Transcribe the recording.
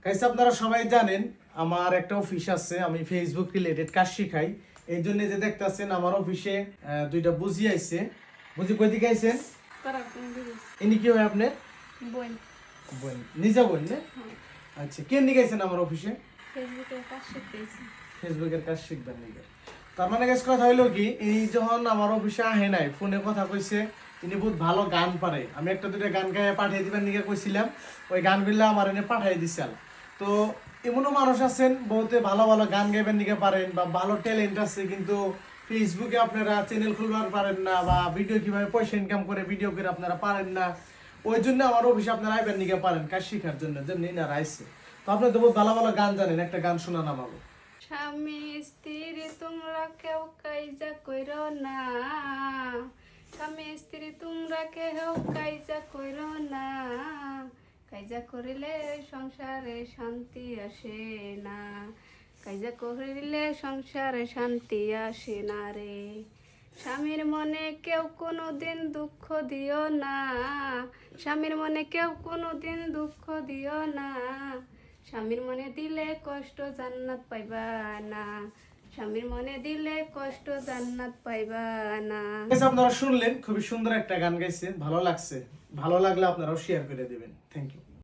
Guys আপনারা সবাই জানেন আমার একটা অফিস আছে, আমি ফেসবুক রিলেটেড কাজ শিখাই। এই জন্য যে দেখতেছেন আমার অফিসে দুইটা বুঝি আইছে। বুঝি কই দিকে আইছেন? ইনি কি হয় আপনার বোন? বোন, নিজা বোন না? হ্যাঁ। আচ্ছা, কেন দিকে আইছেন আমার অফিসে? ফেসবুকের কাজ শিখতেছি। ফেসবুকের কাজ শিখবেন নাকি? তার মানে গাইস কথা হইলো কি, এই যখন আমার অফিসে আহে নাই, ফোনে কথা কইছে ইনি বহুত ভালো গান পারে। আমি একটা দুইটা গান গায়ে পাঠিয়ে দিবেন নিকে কইছিলাম, ওই গানগুলো আমার এনে পাঠিয়ে দিছিলাম। তো এমনও মানুষ আছেন বহুতে ভালো ভালো গান গাইবেন নিকে পারেন বা ভালো ট্যালেন্ট আছে, কিন্তু ফেসবুকে আপনারা চ্যানেল খুলবার পারেন না বা ভিডিও কিভাবে পয়সা ইনকাম করে ভিডিও করে আপনারা পারেন না। ওই জন্য আমার অফিসে আপনারা আইবেন নিকে পারেন কাজ শেখার জন্য, যেমনি না আইছে। তো আপনি তো বহুত ভালো ভালো গান জানেন, একটা গান শোনান আমাকে। স্বামী স্ত্রী তোমরা কেউ কাইজা কইরো না, স্বামী স্ত্রী তোমরা কেউ কাইজা কইরো না, কাইজা করিলে সংসারে শান্তি আসে না, কাইজা করিলে সংসারে শান্তি আসে না রে। স্বামীর মনে কেউ কোনো দিন দুঃখ দিও না, স্বামীর মনে কেউ কোনো দিন দুঃখ দিও না, স্বামীর মনে দিলে কষ্ট জান্নাত পাইবা না, স্বামীর মনে দিলে কষ্ট জান্নাত পাইবা না। আপনারা শুনলেন, খুবই সুন্দর একটা গান গাইছে, ভালো লাগছে। ভালো লাগলে আপনারাও শেয়ার করে দিবেন। Thank you.